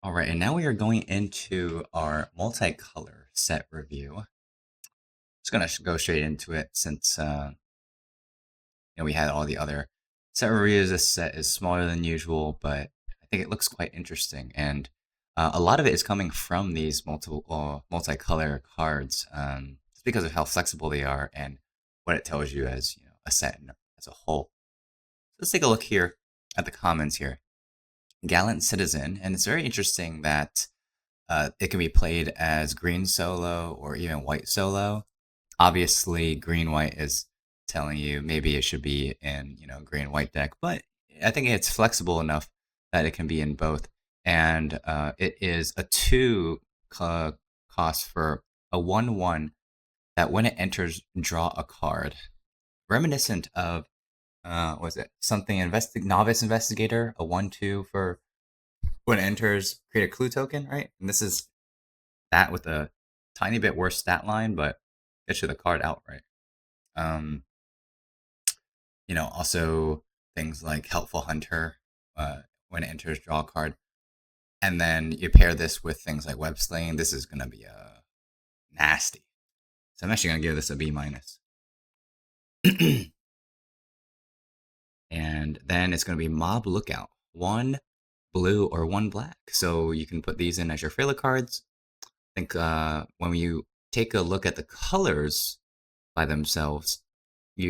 All right, and now we are going into our multicolor set review. Just gonna go straight into it since we had all the other set reviews. This set is smaller than usual, but I think it looks quite interesting, and a lot of it is coming from these multicolor cards, just because of how flexible they are and what it tells you as a set as a whole. Let's take a look here at the comments here. Gallant Citizen, and it's very interesting that it can be played as green solo or even white solo. Obviously, green white is telling you maybe it should be in green white deck, but I think it's flexible enough that it can be in both. And it is a 2 cost for a 1/1 that when it enters, draw a card, reminiscent of was it something novice investigator, a 1/2 for when it enters, create a clue token, right? And this is that with a tiny bit worse stat line, but gets you the card outright. Also things like Helpful Hunter, when it enters, draw a card. And then you pair this with things like Web Slaying. This is going to be nasty. So I'm actually going to give this a B-. And then it's going to be Mob Lookout. 1 blue or 1 black. So you can put these in as your filler cards. I think when you take a look at the colors by themselves, I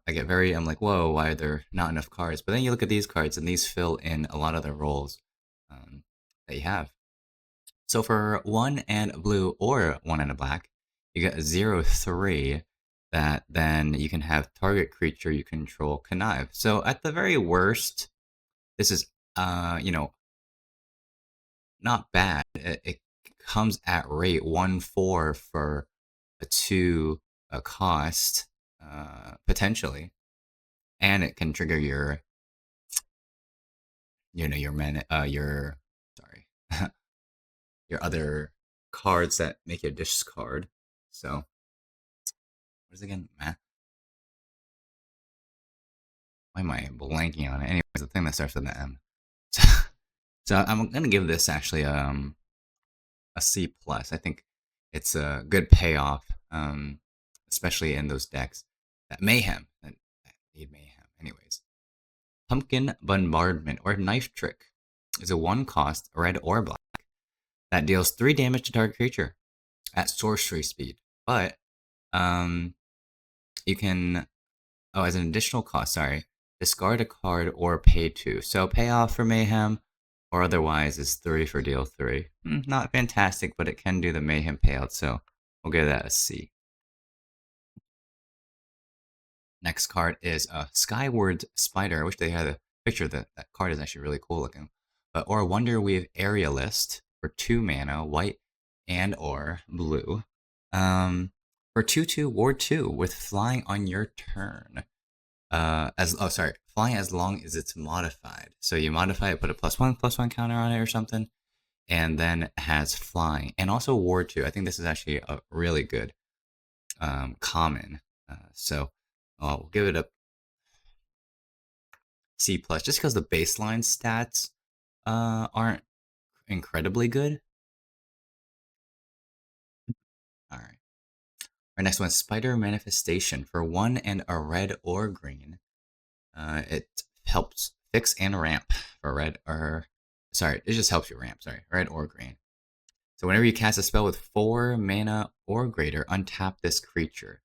get I'm like, whoa, why are there not enough cards? But then you look at these cards, and these fill in a lot of the roles that you have. So for 1 and a blue or 1 and a black, you get a 0/3 that then you can have target creature you control connive. So at the very worst, this is not bad. It comes at rate 1/4 for a 2 cost, potentially, and it can trigger your your other cards that make you discard. So what is it again? Math. Why am I blanking on it? Anyways, the thing that starts with the M. So I'm gonna give this actually a C+. I think it's a good payoff, especially in those decks that need mayhem. Anyways, Pumpkin Bombardment or Knife Trick is a 1 cost, red or black, that deals 3 damage to target creature at sorcery speed. But you can, as an additional cost, discard a card or pay 2. So payoff for mayhem or otherwise is 3 for deal 3. Not fantastic, but it can do the mayhem payout, so we'll give that a C. Next card is Skyward Spider. I wish they had a picture of that. That card is actually really cool looking. Or Wonderweave Aerialist for 2 mana, white and or blue. For 2/2 Ward 2 with flying on your turn. Flying as long as it's modified. So you modify it, put a +1/+1 counter on it or something, and then it has flying. And also Ward 2. I think this is actually a really good common. So we'll give it a C+, just because the baseline stats aren't incredibly good. All right. Our next one is Spider Manifestation for 1 and a red or green. It helps fix and ramp for red or... Sorry, it just helps you ramp, red or green. So whenever you cast a spell with 4 mana or greater, untap this creature.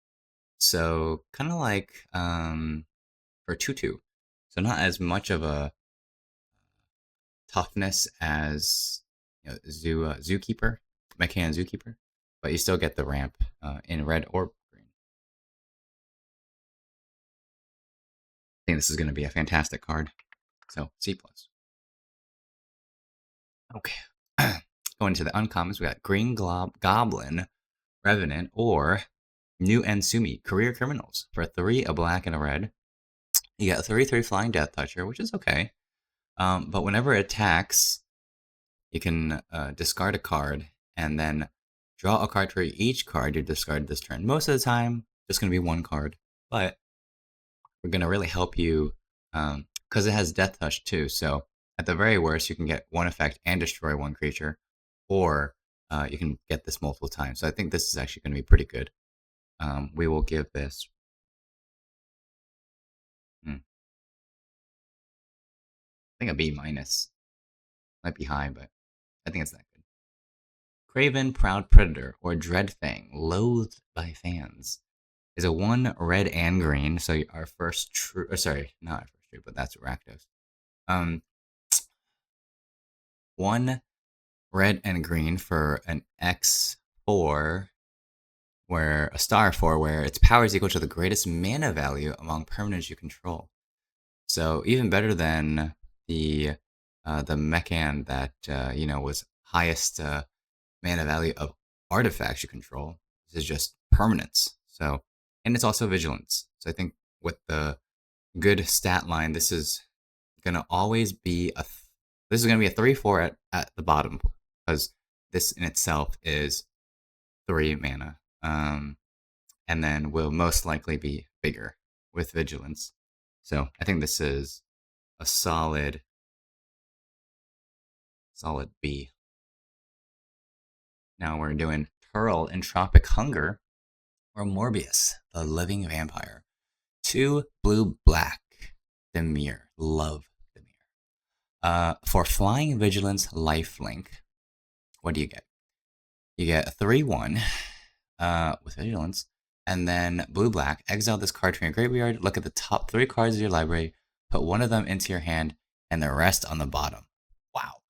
So kind of like for 2/2. So not as much of a toughness as Zookeeper, Mechan Zookeeper, but you still get the ramp in red or green. I think this is going to be a fantastic card. So C+. Okay. Going to the uncommons, we got Green Goblin, Revenant, or New Ensumi, Career Criminals. For 3, a black and a red. You got a 3/3 Flying Death Toucher, which is okay. But whenever it attacks, you can discard a card and then draw a card for each card you discard this turn. Most of the time, just going to be 1 card. But we're going to really help you because it has Death Touch too. So at the very worst, you can get one effect and destroy one creature, or you can get this multiple times. So I think this is actually going to be pretty good. We will give this. I think a B minus. Might be high, but I think it's that good. Craven Proud Predator, or Dreadfang, loathed by fans, is a 1 red and green. So our first true, sorry, not our first true, but that's Rakdos. 1 red and green for an X4, where a star 4, where its power is equal to the greatest mana value among permanents you control. So even better than the Mechan that was highest mana value of artifacts you control. This is just permanence. So, and it's also vigilance. So I think with the good stat line, this is gonna always be this is gonna be a 3/4 at the bottom, because this in itself is 3 mana. And then will most likely be bigger with vigilance. So I think this is a solid B. Now we're doing Pearl Entropic Hunger, or Morbius, the Living Vampire. 2 blue-black. Demir. Love Demir. For Flying Vigilance Lifelink, what do you get? You get a 3/1 with Vigilance, and then blue-black. Exile this card from your graveyard, look at the top 3 cards of your library, put one of them into your hand, and the rest on the bottom. Wow.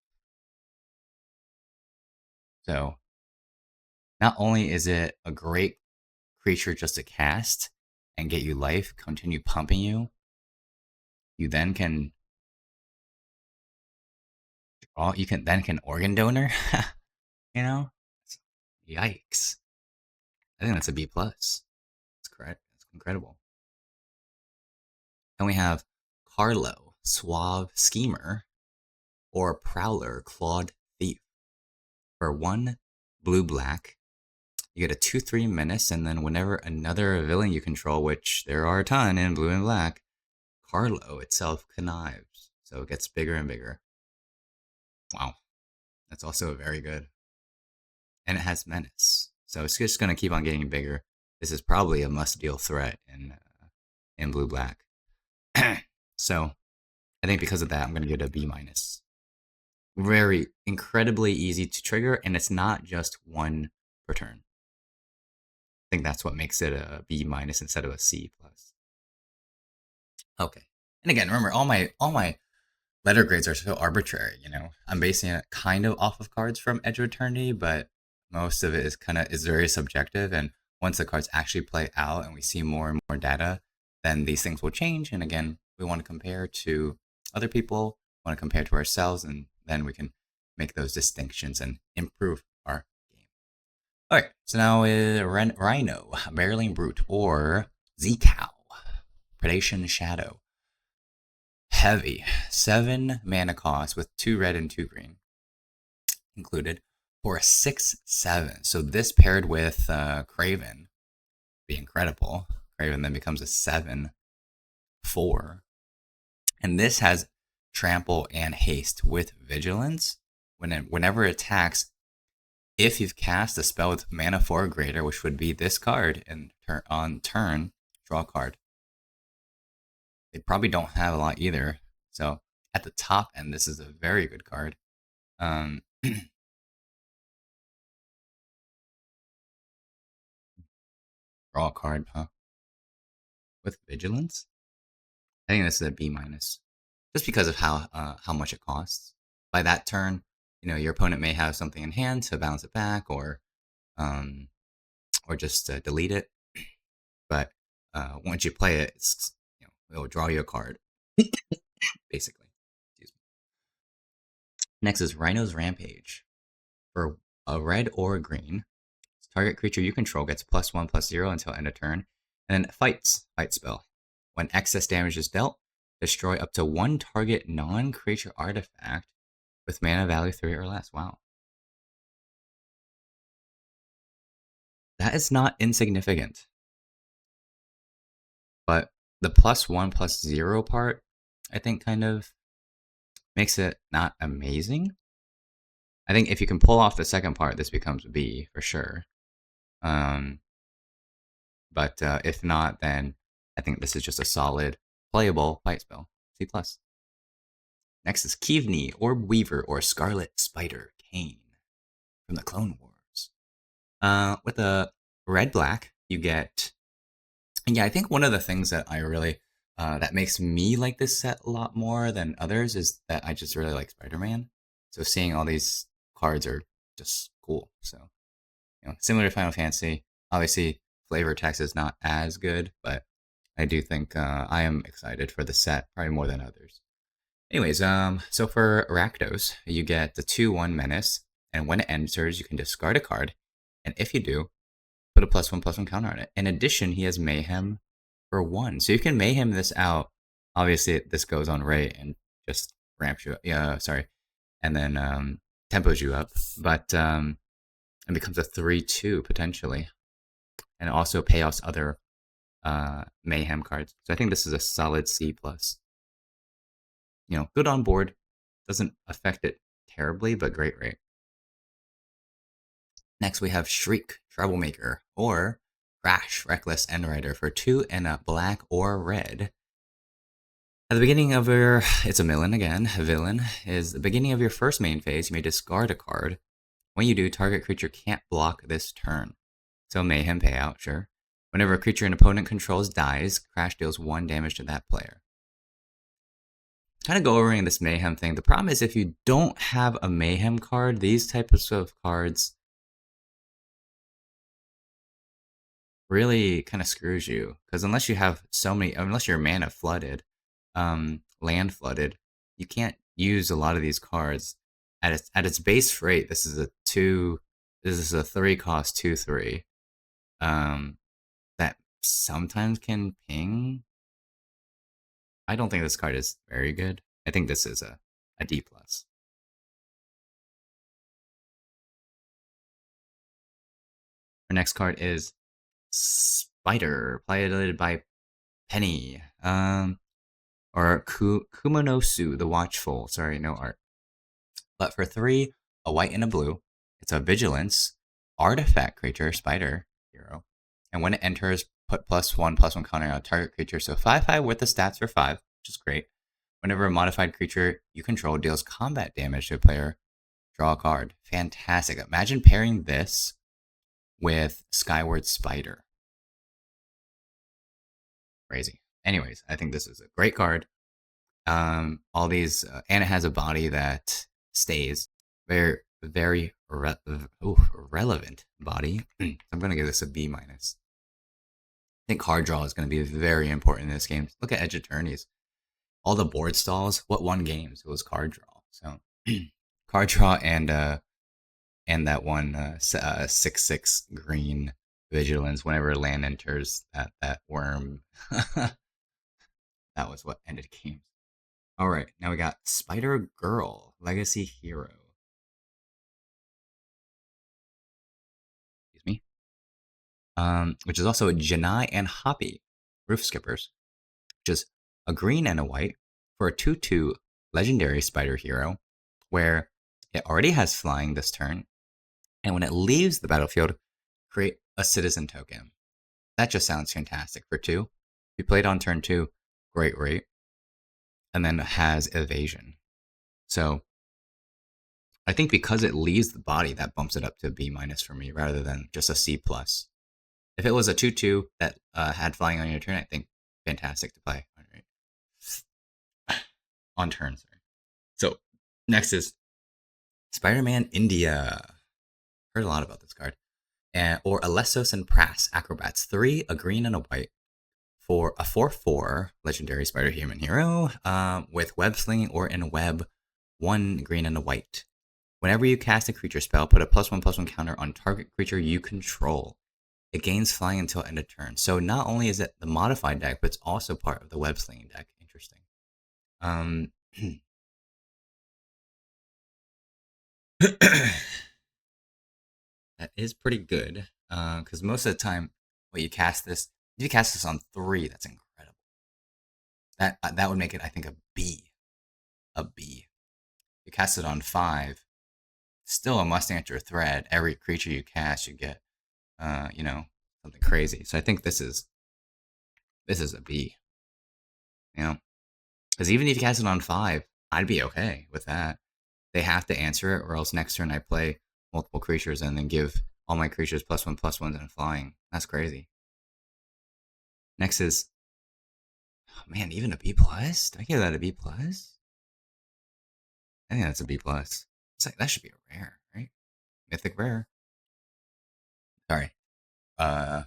So, not only is it a great creature just to cast and get you life, continue pumping you, you then can draw, you can organ donor. You know? Yikes. I think that's a B+. That's correct. That's incredible. Then we have Carlo, Suave Schemer, or Prowler, Clawed Thief. For 1 blue-black, you get a 2/3 menace, and then whenever another villain you control, which there are a ton in blue and black, Carlo itself connives. So it gets bigger and bigger. Wow. That's also very good. And it has menace. So it's just going to keep on getting bigger. This is probably a must-deal threat in blue-black. So I think because of that, I'm going to give it a B-. Very incredibly easy to trigger, and it's not just 1 per turn. I think that's what makes it a B- instead of a C+. Okay. And again, remember, all my letter grades are so arbitrary, I'm basing it kind of off of cards from Edge of Eternity, but most of it is very subjective, and once the cards actually play out and we see more and more data, then these things will change. And again, we want to compare to other people, want to compare to ourselves, and then we can make those distinctions and improve our game. All right, so now Rhino, Barreling Brute, or Z-Cow, Predation Shadow. Heavy, 7 mana cost with 2 red and 2 green included for a 6/7. So this paired with Craven be incredible. Craven then becomes a 7/4. And this has trample and haste with vigilance. Whenever it attacks, if you've cast a spell with mana 4 or greater, which would be this card, and on turn, draw a card. They probably don't have a lot either. So at the top end, this is a very good card. Draw a card, huh? With vigilance? I think this is a B-, just because of how much it costs. By that turn, your opponent may have something in hand to bounce it back, or just delete it. But once you play it, it'll draw you a card, basically. Excuse me. Next is Rhino's Rampage. For a red or a green, target creature you control gets +1/+0 until end of turn, and then fight spell. When excess damage is dealt, destroy up to 1 target non-creature artifact with mana value 3 or less. Wow. That is not insignificant. But the +1/+0 part, I think, kind of makes it not amazing. I think if you can pull off the second part, this becomes B for sure. Um, but if not, then I think this is just a solid, playable fight spell. C plus. Next is Kivni, Orb Weaver, or Scarlet Spider Kane from the Clone Wars. With a red black, you get. Yeah, I think one of the things that I really that makes me like this set a lot more than others is that I just really like Spider-Man. So seeing all these cards are just cool. So similar to Final Fantasy, obviously flavor text is not as good, but I do think I am excited for the set probably more than others. Anyways, so for Rakdos, you get the 2/1 menace, and when it enters, you can discard a card, and if you do, put a +1/+1 counter on it. In addition, he has Mayhem for 1, so you can Mayhem this out. Obviously, this goes on rate and just ramps you up. Yeah, sorry, and then tempos you up, but it becomes a 3/2 potentially, and it also payoffs other Mayhem cards. So I think this is a solid C plus. Good on board. Doesn't affect it terribly, but great rate. Next, we have Shriek, Troublemaker, or Crash, Reckless Endrider for 2 and a black or red. At the beginning of your, it's a villain again. A villain is the beginning of your first main phase. You may discard a card. When you do, target creature can't block this turn. So Mayhem payout, sure. Whenever a creature an opponent controls dies, Crash deals 1 damage to that player. Kind of go over in this Mayhem thing. The problem is if you don't have a Mayhem card, these types of cards really kind of screws you. Because unless you have unless you're mana flooded, land flooded, you can't use a lot of these cards. At its base rate, this is a 3 cost 2/3. That sometimes can ping. I don't think this card is very good. I think this is a D plus. Our next card is Spider, piloted by Penny. Or Kumanosu, the Watchful. Sorry, no art. But for 3, a white and a blue, it's a Vigilance artifact creature, Spider hero. And when it enters, put +1/+1 counter on a target creature. So 5/5 with the stats for 5, which is great. Whenever a modified creature you control deals combat damage to a player, draw a card. Fantastic. Imagine pairing this with Skyward Spider. Crazy. Anyways, I think this is a great card. All these, and it has a body that stays very relevant body. I'm gonna give this a B minus. I think card draw is gonna be very important in this game. Look at Edge Attorneys. All the board stalls. What won games? It was card draw. So card draw and that one 6/6 green Vigilance. Whenever land enters, that worm. That was what ended games. All right, now we got Spider Girl, Legacy Hero. Excuse me. Which is also Janai and Hoppy, Roof Skippers, which is a green and a white for a 2/2 legendary Spider Hero, where it already has flying this turn, and when it leaves the battlefield, create a citizen token. That just sounds fantastic for 2. If you played on turn 2, great rate. And then it has evasion. So I think because it leaves the body, that bumps it up to a B minus for me rather than just a C plus. If it was a 2/2 that had flying on your turn, I think fantastic to play. All right. On turn, sorry. So next is Spider-Man India. Heard a lot about this card. Or Alessos and Prass, Acrobats. 3, a green and a white. For a 4/4 legendary Spider Human hero with web slinging or in web, 1 green and a white. Whenever you cast a creature spell, put a +1/+1 counter on target creature you control. It gains flying until end of turn. So not only is it the modified deck, but it's also part of the web slinging deck. Interesting. That is pretty good. Because most of the time, when you cast this, if you cast this on 3, that's incredible. That would make it, I think, a B. A B. you cast it on 5, still a must answer threat. Every creature you cast, you get, you know, something crazy. So I think this is a B. You know, because even if you cast it on 5, I'd be okay with that. They have to answer it, or else next turn I play multiple creatures and then give all my creatures +1/+1s and flying. That's crazy. Next is, oh man, even a B plus. Did I give that a B plus? I think that's a B plus. It's like that should be a rare, right? Mythic rare. Sorry,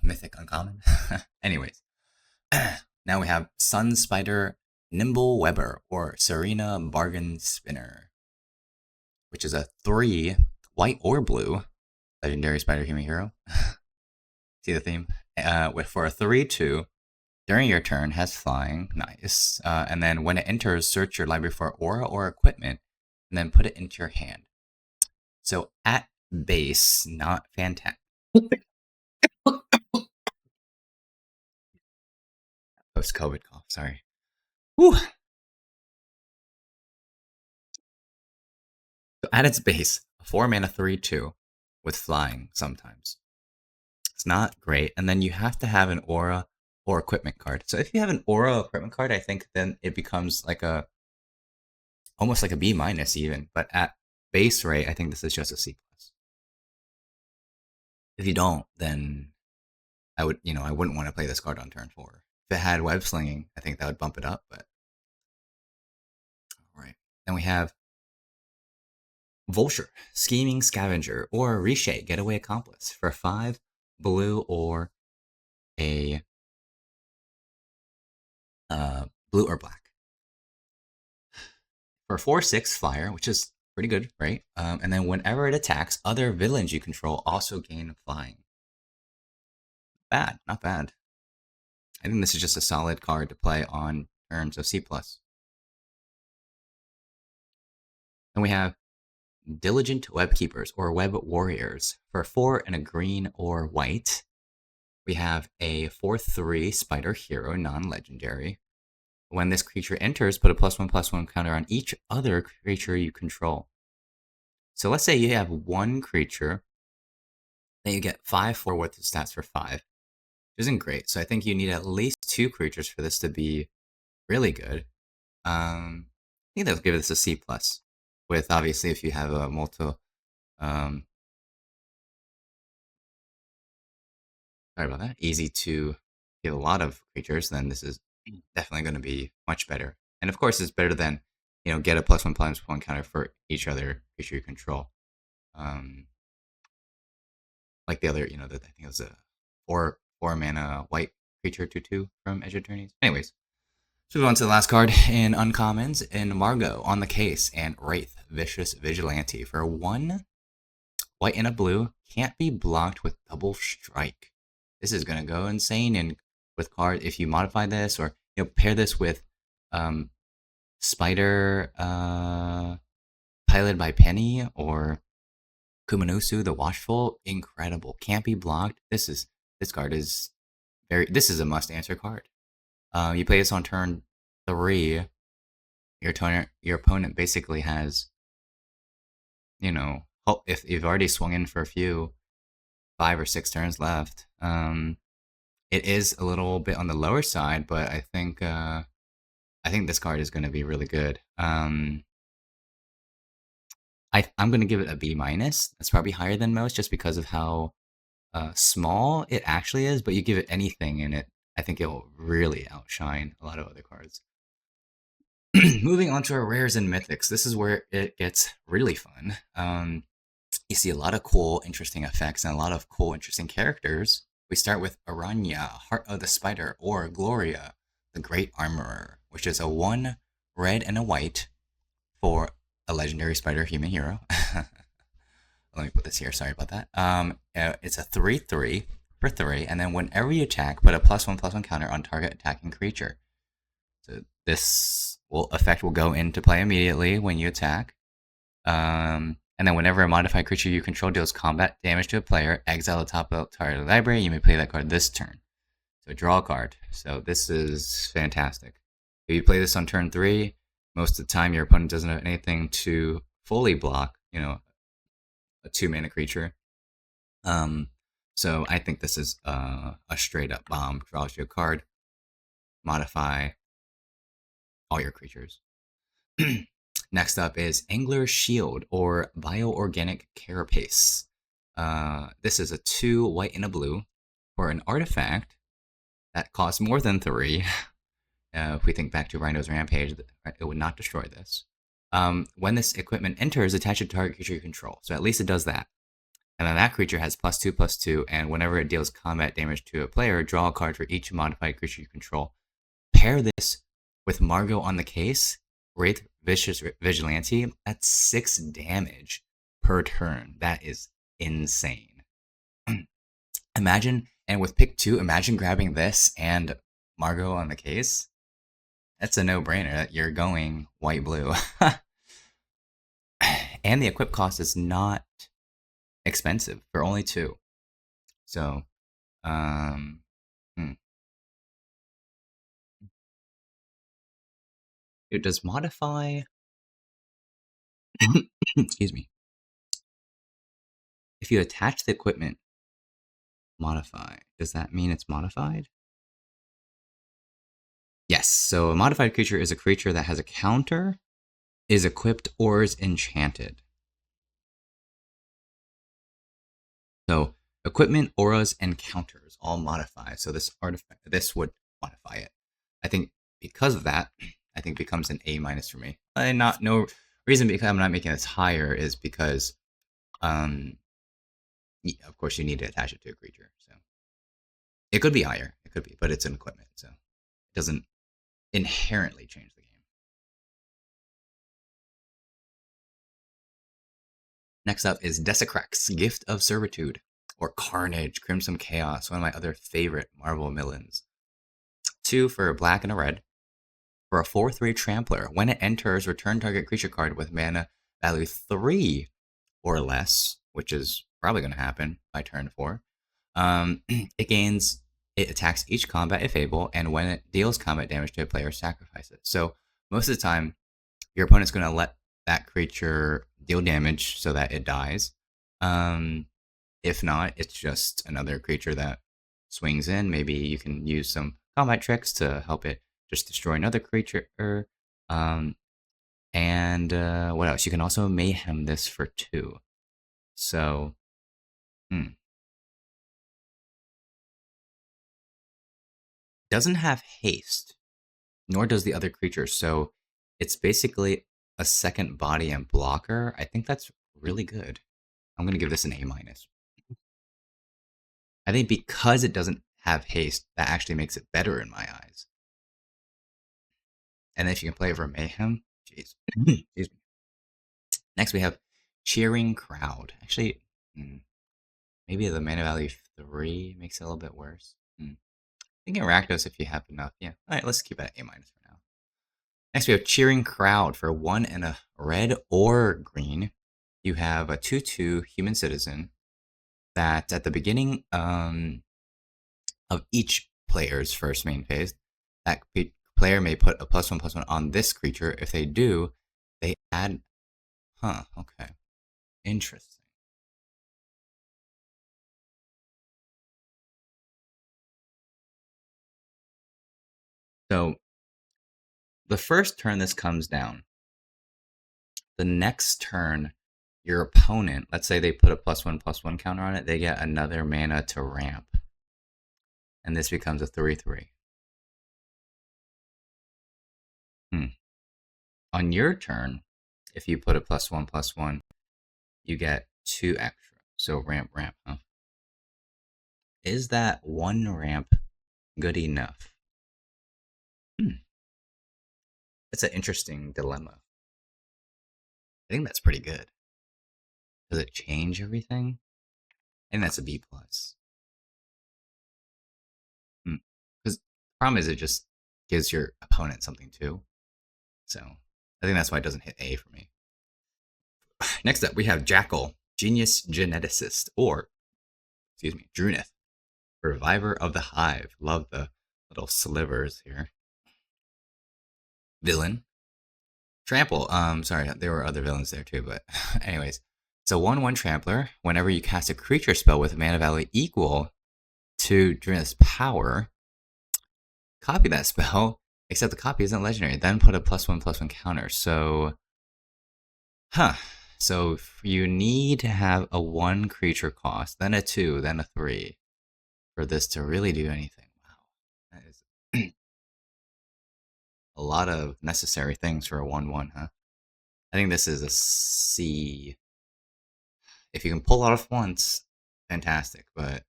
mythic uncommon. Anyways, now we have Sun Spider Nimble Webber or Serena Bargain Spinner, which is a 3 white or blue legendary spider human hero. See the theme? For a 3/2, during your turn has flying. Nice. And then when it enters, search your library for aura or equipment, and then put it into your hand. So at base, not fantastic. Post-COVID cough, sorry. Whew. So at its base, a 4-mana 3/2 with flying sometimes. It's not great. And then you have to have an aura or equipment card. So if you have an aura equipment card, I think then it becomes like almost like a B minus even. But at base rate, I think this is just a C plus. If you don't, then I wouldn't want to play this card on turn 4. If it had web slinging, I think that would bump it up. But all right, then we have Vulture, Scheming Scavenger, or Riche, Getaway Accomplice for 5 blue or a blue or black. For 4/6 flyer, which is pretty good, right? And then whenever it attacks, other villains you control also gain flying. Bad, not bad. I think this is just a solid card to play on turns of C+. Then we have Diligent Webkeepers or Web Warriors for 4 and a green or white. We have a 4/3 Spider Hero, non-legendary. When this creature enters, put a +1/+1 counter on each other creature you control. So let's say you have one creature, then you get 5/4 worth of stats for 5, which isn't great. So I think you need at least 2 creatures for this to be really good. I think they'll give this a C+. With obviously if you have a sorry about that, easy to give a lot of creatures, then this is definitely going to be much better. And of course, it's better than, get a +1/+1 counter for each other creature you control. Like the other, I think it was a 4-mana white creature 2/2 from Edge of Eternities. Anyways, let's move on to the last card in uncommons. In Margot, On the Case, and Wraith, Vicious Vigilante for 1 white and a blue, can't be blocked with double strike. This is gonna go insane. And with card, if you modify this or pair this with Spider piloted by Penny or Kumanosu the Watchful, incredible. Can't be blocked. This card is this is a must answer card. You play this on turn 3. Your opponent basically has, if you've already swung in for a few 5 or 6 turns left. It is a little bit on the lower side, but I think this card is going to be really good. I'm going to give it a B minus. That's probably higher than most, just because of how small it actually is. But you give it anything, and I think it will really outshine a lot of other cards. Moving on to our rares and mythics. This is where it gets really fun. You see a lot of cool, interesting effects and a lot of cool, interesting characters. We start with Aranya, Heart of the Spider, or Gloria, the Great Armorer, which is a 1 red and a white for a legendary spider human hero. Let me put this here. Sorry about that. It's a 3/3 for 3, and then whenever you attack, put a +1/+1 counter on target attacking creature. So this effect will go into play immediately when you attack. And then whenever a modified creature you control deals combat damage to a player, exile the top of the target library, you may play that card this turn. So draw a card. So this is fantastic. If you play this on turn 3, most of the time your opponent doesn't have anything to fully block, a 2 mana creature. Um, so I think this is a straight up bomb. Draws you a card, modify all your creatures. Next up is Angler's Shield or Bioorganic Carapace. This is a 2 white and a blue for an artifact that costs more than 3. If we think back to Rhino's Rampage, it would not destroy this. When this equipment enters, attach it to target creature you control. So at least it does that. And then that creature has +2/+2, and whenever it deals combat damage to a player, draw a card for each modified creature you control. Pair this with Margot on the Case, Wraith Vicious Vigilante. That's 6 damage per turn. That is insane. Imagine, and with pick 2, imagine grabbing this and Margot on the Case. That's a no-brainer. You're going white-blue. And the equip cost is not expensive for only 2. So, it does modify. Excuse me. If you attach the equipment, modify. Does that mean it's modified? Yes. So a modified creature is a creature that has a counter, is equipped, or is enchanted. So equipment, auras, and counters all modify. So this would modify it. I think because of that, I think becomes an A- for me. And no reason because I'm not making this higher is because, of course, you need to attach it to a creature. So it could be higher. It could be, but it's an equipment, so it doesn't inherently change the game. Next up is Desecrax, Gift of Servitude, or Carnage, Crimson Chaos, one of my other favorite Marvel villains. 2 for a black and a red. For a 4/3 Trampler, when it enters, return target creature card with mana value 3 or less, which is probably going to happen by turn 4. It attacks each combat if able, and when it deals combat damage to a player, sacrifice it. So most of the time, your opponent's going to let that creature deal damage so that it dies. If not, it's just another creature that swings in. Maybe you can use some combat tricks to help it just destroy another creature. And what else? You can also mayhem this for 2. So, doesn't have haste, nor does the other creature. So it's basically a second body and blocker. I think that's really good. I'm going to give this an A-. I think because it doesn't have haste, that actually makes it better in my eyes. And if you can play it for mayhem, jeez. Excuse me. Next we have Cheering Crowd. Actually, maybe the mana value 3 makes it a little bit worse. I think Rakdos if you have enough. Yeah. All right, let's keep it at A- for now. Next we have Cheering Crowd for 1 and a red or green. You have a 2/2 human citizen that at the beginning of each player's first main phase, that player may put a +1/+1 on this creature. If they do, they add. Okay. Interesting. So the first turn this comes down, the next turn, your opponent, let's say they put a +1/+1 counter on it, they get another mana to ramp. And this becomes a 3/3. On your turn, if you put a +1/+1, you get 2 extra. So ramp, huh? Is that 1 ramp good enough? It's an interesting dilemma. I think that's pretty good. Does it change everything? I think that's a B+. Because the problem is it just gives your opponent something too. So I think that's why it doesn't hit A for me. Next up, we have Jackal, Genius Geneticist, or, Drunith, Reviver of the Hive. Love the little slivers here. Villain. Trample. Sorry, there were other villains there too, but anyways. So 1/1 Trampler. Whenever you cast a creature spell with a mana value equal to Drineth's power, copy that spell, except the copy isn't legendary. Then put a +1/+1 counter. So, So you need to have a 1 creature cost, then a 2, then a 3 for this to really do anything. Wow, that is a lot of necessary things for a 1/1, huh? I think this is a C. If you can pull off once, fantastic. But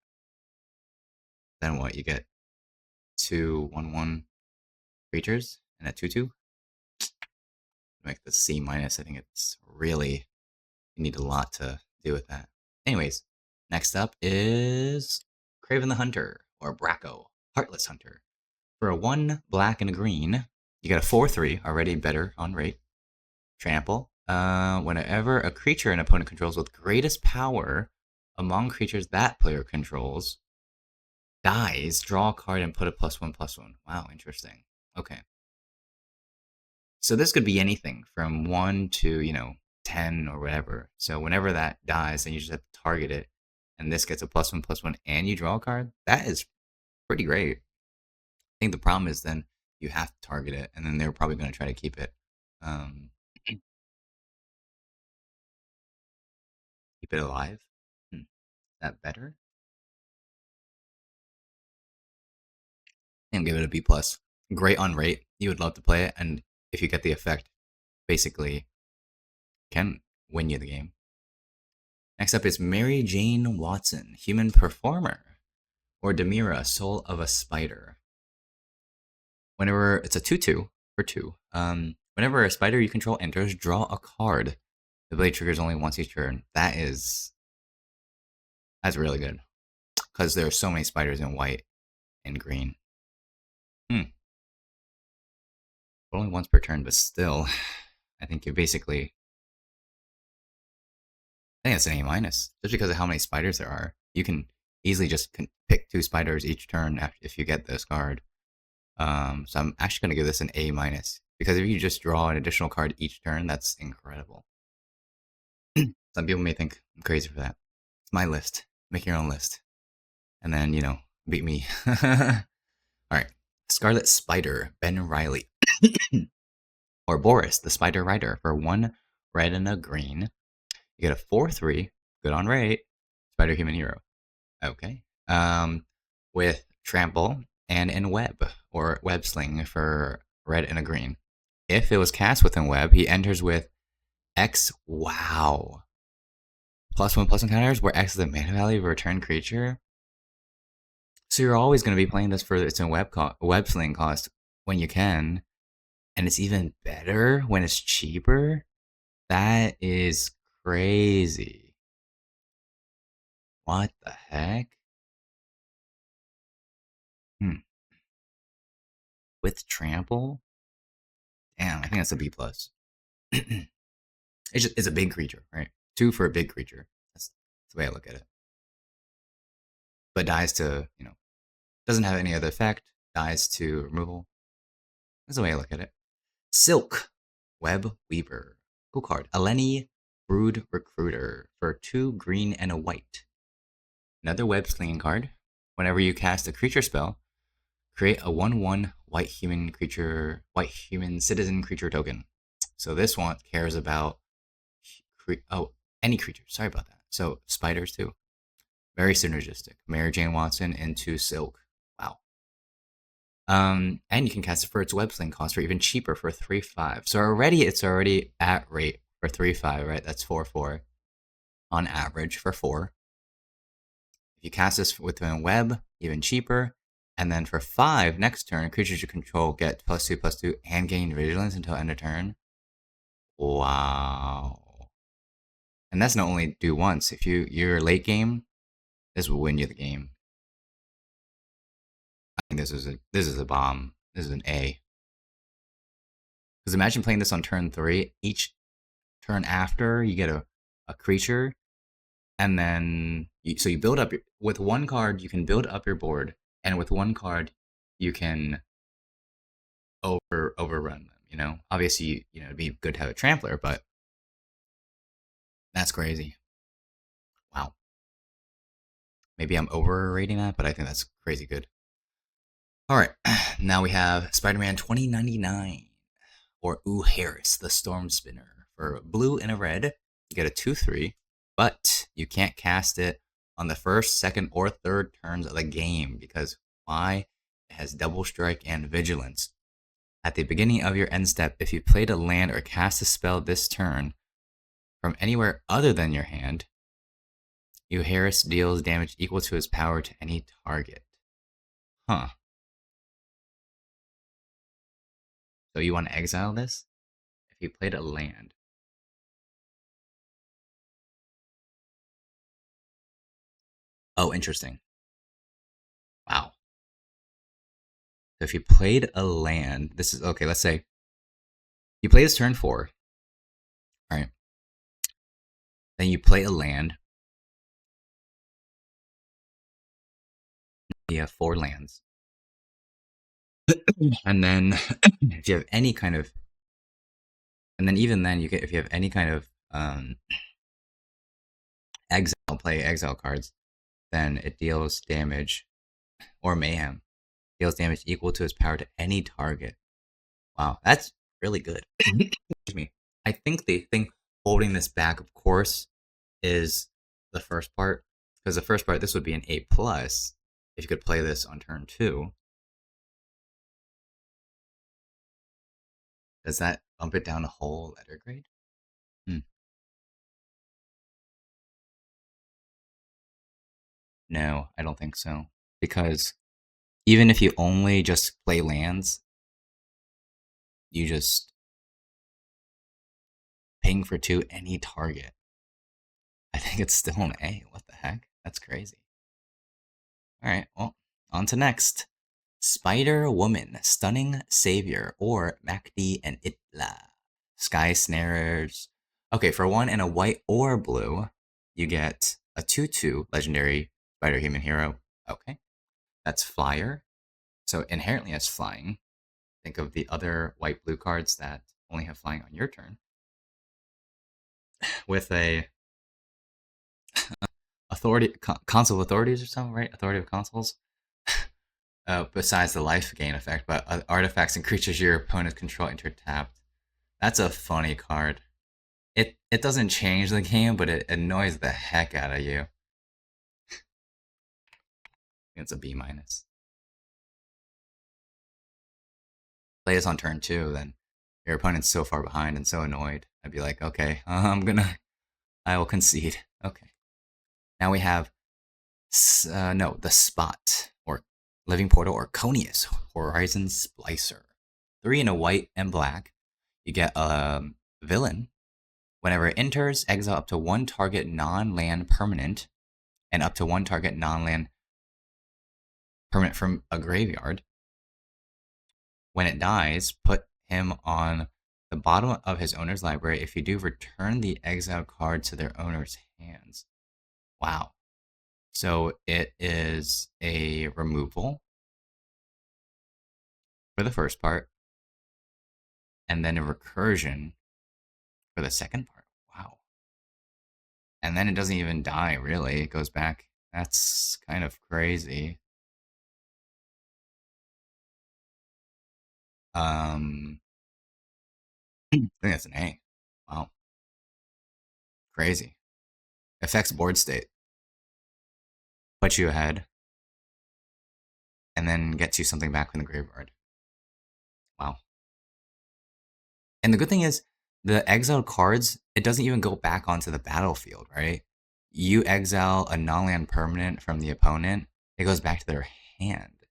then what? You get 2 1/1 creatures and a 2/2. Make the C minus. I think it's really, you need a lot to do with that. Anyways, next up is Craven the Hunter, or Bracco, Heartless Hunter. For a 1 black and a green, you get a 4/3, already better on rate. Trample. Whenever a creature an opponent controls with greatest power among creatures that player controls dies, draw a card and put a +1/+1. Wow, interesting. Okay. So this could be anything from 1 to, 10 or whatever. So whenever that dies, then you just have to target it, and this gets a +1/+1, and you draw a card. That is pretty great. I think the problem is then you have to target it, and then they're probably going to try to keep it. Keep it alive. Is that better? And give it a B plus. Great on rate. You would love to play it, and if you get the effect, basically can win you the game. Next up is Mary Jane Watson, Human Performer, or Demira, Soul of a Spider. Whenever it's a 2/2 for 2. Whenever a spider you control enters, draw a card. The blade triggers only once each turn. That's really good, because there are so many spiders in white and green. Only once per turn, but still, I think you're basically, I think it's an A minus, just because of how many spiders there are. You can easily just pick 2 spiders each turn if you get this card. So I'm actually going to give this an A minus, because if you just draw an additional card each turn, that's incredible. Some people may think I'm crazy for that. It's my list. Make your own list. And then, beat me. Alright. Scarlet Spider, Ben Riley. Or Boris, the Spider Rider, for 1 red and a green. You get a 4/3, good on rate, Spider Human Hero. Okay. With Trample and in Web, or Web Sling, for red and a green. If it was cast within Web, he enters with X. Wow. +1/+1 counters, where X is the mana value of a return creature. So you're always going to be playing this for its own Web Sling cost when you can. And it's even better when it's cheaper. That is crazy. What the heck? With Trample? Damn, I think that's a B plus. It's a big creature, right? 2 for a big creature. That's the way I look at it. But dies to, doesn't have any other effect. Dies to removal. That's the way I look at it. Silk, Web Weaver. Cool card. Eleni, Brood Recruiter, for 2 green and a white. Another web slinging card. Whenever you cast a creature spell, create a 1/1 white human citizen creature token. So this one cares about any creature. Sorry about that. So spiders too. Very synergistic. Mary Jane Watson into Silk. Wow. And you can cast it for its web sling cost for even cheaper for 3/5. So it's already at rate for 3/5, right? That's 4/4 on average for 4. If you cast this within web, even cheaper. And then for 5, next turn, creatures you control get +2/+2 and gain vigilance until end of turn. Wow. And that's not only do once. If you're late game, this will win you the game. I think this is a bomb. This is an A. Because imagine playing this on turn 3. Each turn after, you get a creature, and then you build up with 1 card. You can build up your board, and with 1 card, you can overrun them. You know, obviously, you know, it'd be good to have a trampler, but that's crazy. Wow. Maybe I'm overrating that, but I think that's crazy good. All right, now we have Spider-Man 2099 or Ooh Harris, the Storm Spinner. For blue and a red, you get a 2/3, but you can't cast it on the first, second, or third turns of the game because why? It has double strike and vigilance. At the beginning of your end step, if you played a land or cast a spell this turn from anywhere other than your hand, Ooh Harris deals damage equal to its power to any target. Huh. So you want to exile this? If you played a land. Oh, interesting. Wow. So if you played a land, this is okay. Let's say you play this turn 4, all right? Then you play a land. You have 4 lands, and then if you have any kind of, and then even then you get if you have any kind of exile play exile cards, then it deals damage or mayhem deals damage equal to its power to any target. Wow, that's really good. Excuse me. I think the thing holding this back, of course, is the first part. Because the first part, this would be an A plus if you could play this on turn 2. Does that bump it down a whole letter grade? Hmm. No, I don't think so. Because even if you only just play lands, you just ping for 2 any target. I think it's still an A. What the heck? That's crazy. Alright, well, on to next. Spider Woman, Stunning Savior, or Makdi and Itla. Sky Snarers. Okay, for 1 and a white or blue, you get a 2/2 legendary Spider Human Hero. Okay, that's Flyer. So inherently has flying. Think of the other white blue cards that only have flying on your turn. With a authority, console authorities or something, right? Authority of consoles. Besides the life gain effect, but artifacts and creatures your opponents control enter tapped. That's a funny card. It doesn't change the game, but it annoys the heck out of you. It's a B minus. Play this on turn 2, then your opponent's so far behind and so annoyed. I'd be like, okay, I will concede. Okay. Now we have, no, the Spot, or Living Portal, or Conius, Horizon Splicer. 3 in a white and black. You get a villain. Whenever it enters, exile up to 1 target non-land permanent and up to 1 target non-land permanent from a graveyard. When it dies, put him on the bottom of his owner's library. If you do, return the exile card to their owner's hands. Wow. So it is a removal for the first part, and then a recursion for the second part. Wow. And then it doesn't even die, really. It goes back. That's kind of crazy. I think that's an A. Wow. Crazy. Affects board state. Puts you ahead. And then gets you something back from the graveyard. Wow. And the good thing is, the exiled cards, it doesn't even go back onto the battlefield, right? You exile a non-land permanent from the opponent, it goes back to their hand.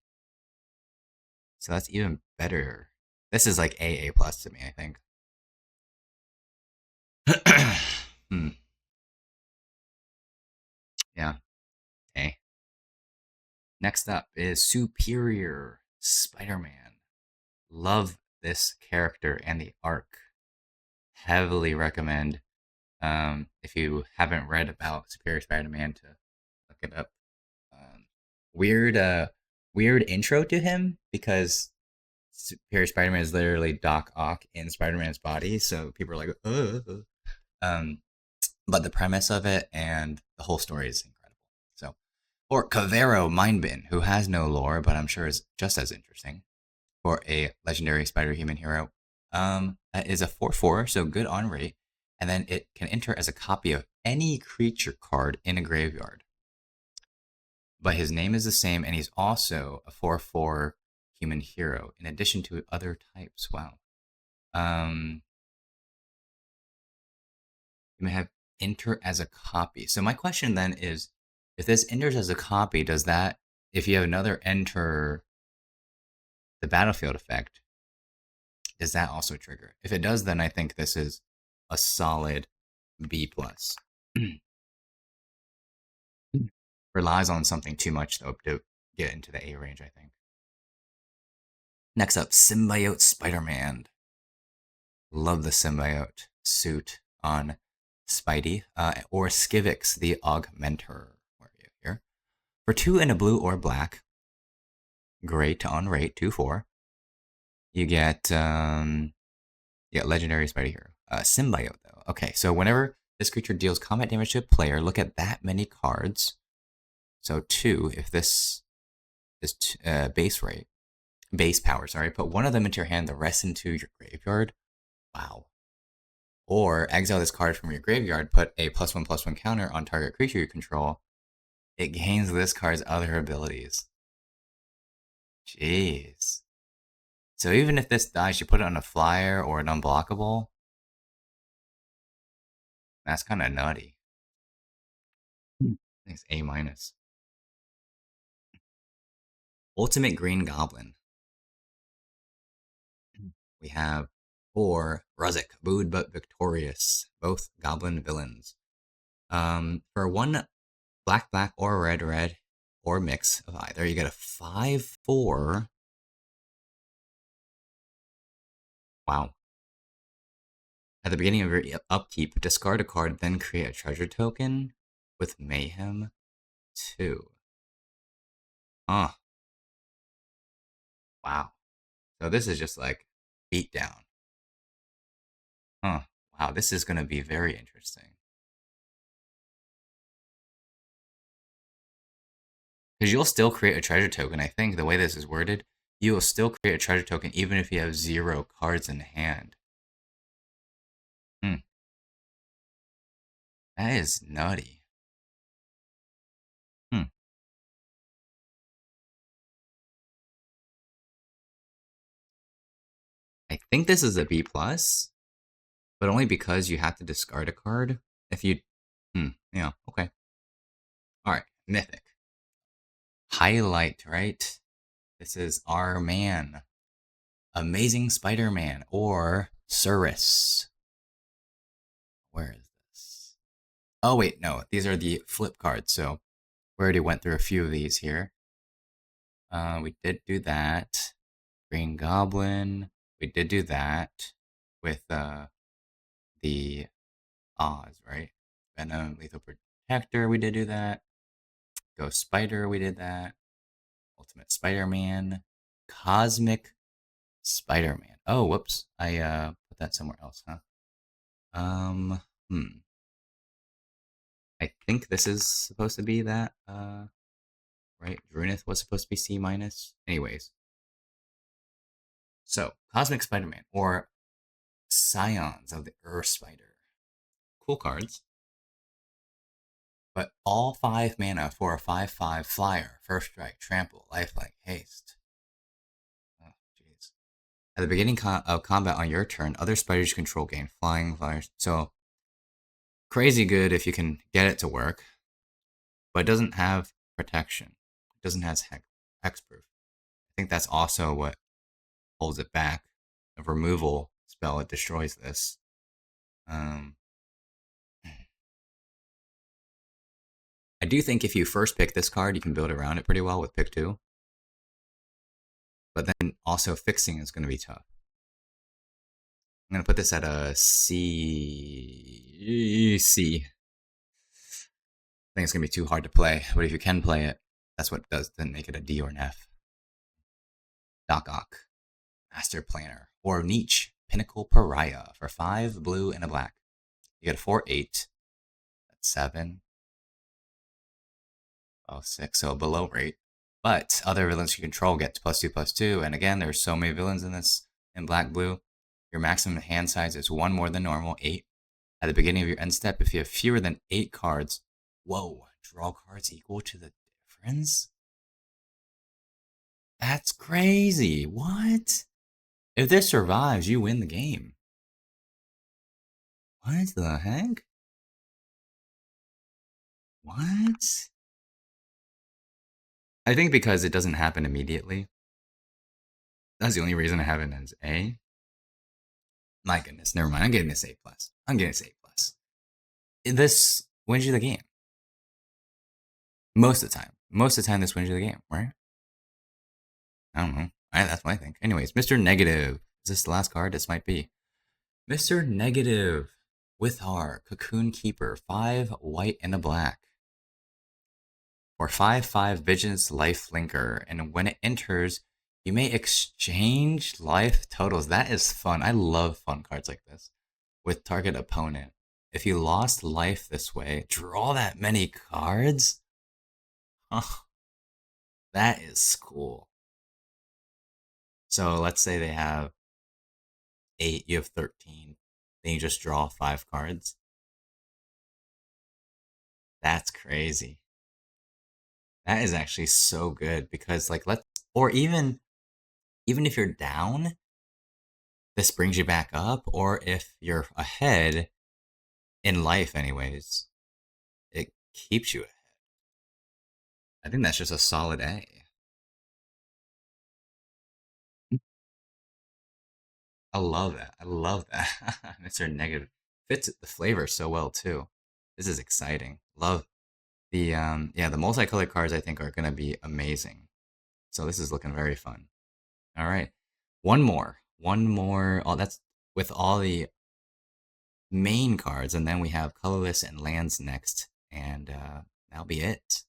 So that's even better. This is like A plus to me, I think. Hmm. Yeah. A. Next up is Superior Spider-Man. Love this character and the arc. Heavily recommend, if you haven't read about Superior Spider-Man, to look it up. Weird, weird intro to him because Superior Spider-Man is literally Doc Ock in Spider-Man's body, so people are like, um, but the premise of it and the whole story is incredible. So, or Cavero Mindbin, who has no lore, but I'm sure is just as interesting. For a legendary Spider-Human hero, that is a 4/4, so good on rate, and then it can enter as a copy of any creature card in a graveyard. But his name is the same, and he's also a 4/4 human hero, in addition to other types. Wow. Um, you may have enter as a copy. So my question then is, if this enters as a copy, does that, if you have another enter the battlefield effect, does that also trigger? If it does, then I think this is a solid B plus. Relies on something too much though to get into the A range, I think. Next up, Symbiote Spider-Man. Love the symbiote suit on Spidey. Or Skivix the Augmenter. Where are you here? For 2 in a blue or black, great on rate, 2/4. You get legendary Spidey hero. Symbiote though. Okay, so whenever this creature deals combat damage to a player, look at that many cards. So 2, if this is base power, sorry, put one of them into your hand, the rest into your graveyard. Wow. Or exile this card from your graveyard, put a +1/+1 counter on target creature you control. It gains this card's other abilities. Jeez. So even if this dies, you put it on a flyer or an unblockable. That's kind of nutty. Thanks, A minus. Ultimate Green Goblin. We have 4 Ruzik, booed but victorious, both goblin villains. For 1 black, or red, or mix of either, you get a 5/4. Wow. At the beginning of your upkeep, discard a card, then create a treasure token with Mayhem 2. Huh. Wow. So this is just like beat down. Huh. Wow, this is going to be very interesting. Because you'll still create a treasure token. I think the way this is worded, you will still create a treasure token even if you have 0 cards in hand. That is nutty. I think this is a B plus, but only because you have to discard a card. If you, yeah, okay. All right, Mythic. Highlight, right? This is our man, Amazing Spider-Man, or Cirrus. Where is this? Oh wait, no, these are the flip cards. So we already went through a few of these here. We did do that. Green Goblin. We did do that with the Oz, right? Venom, Lethal Protector. We did do that. Ghost Spider. We did that. Ultimate Spider-Man. Cosmic Spider-Man. Oh, whoops. I put that somewhere else, huh? I think this is supposed to be that, right? Drunith was supposed to be C minus. Anyways. So, Cosmic Spider-Man, or Scions of the Earth Spider. Cool cards. But all 5 mana for a 5/5 flyer. First strike, trample, lifelink, haste. Oh, jeez. At the beginning of combat on your turn, other spiders you control gain flying, flyers. So, crazy good if you can get it to work. But it doesn't have protection. It doesn't have hexproof. I think that's also what holds it back. A removal spell, it destroys this. I do think if you first pick this card, you can build around it pretty well with pick 2. But then also fixing is going to be tough. I'm going to put this at a C. C. I think it's going to be too hard to play, but if you can play it, that's what does then make it a D or an F. Doc Ock. Master Planner, or Niche, Pinnacle Pariah for 5 blue and a black. You get a 4/8. That's 7. Oh, 6, so below rate. But other villains you control get +2/+2, and again, there's so many villains in this in black-blue. Your maximum hand size is 1 more than normal, 8. At the beginning of your end step, if you have fewer than 8 cards, whoa, draw cards equal to the difference? That's crazy. What? If this survives, you win the game. What the heck? What? I think because it doesn't happen immediately. That's the only reason I have it as A. My goodness, never mind. I'm getting this A+. I'm getting this A+. This wins you the game. Most of the time. Most of the time, this wins you the game, right? I don't know. That's what I think. Anyways, Mr. Negative. Is this the last card? This might be. Mr. Negative with our Cocoon Keeper. 5 white and a black. Or 5/5 Vigilance Life Linker. And when it enters, you may exchange life totals. That is fun. I love fun cards like this. With target opponent. If you lost life this way, draw that many cards? Huh. That is cool. So let's say they have 8, you have 13. Then you just draw 5 cards. That's crazy. That is actually so good because like or even if you're down, this brings you back up, or if you're ahead in life anyways, it keeps you ahead. I think that's just a solid A. I love that. I love that. Mr. Negative fits the flavor so well too. This is exciting. Love the yeah, the multicolored cards I think are gonna be amazing. So this is looking very fun. All right. One more. One more. Oh, that's with all the main cards, and then we have colorless and lands next, and that'll be it.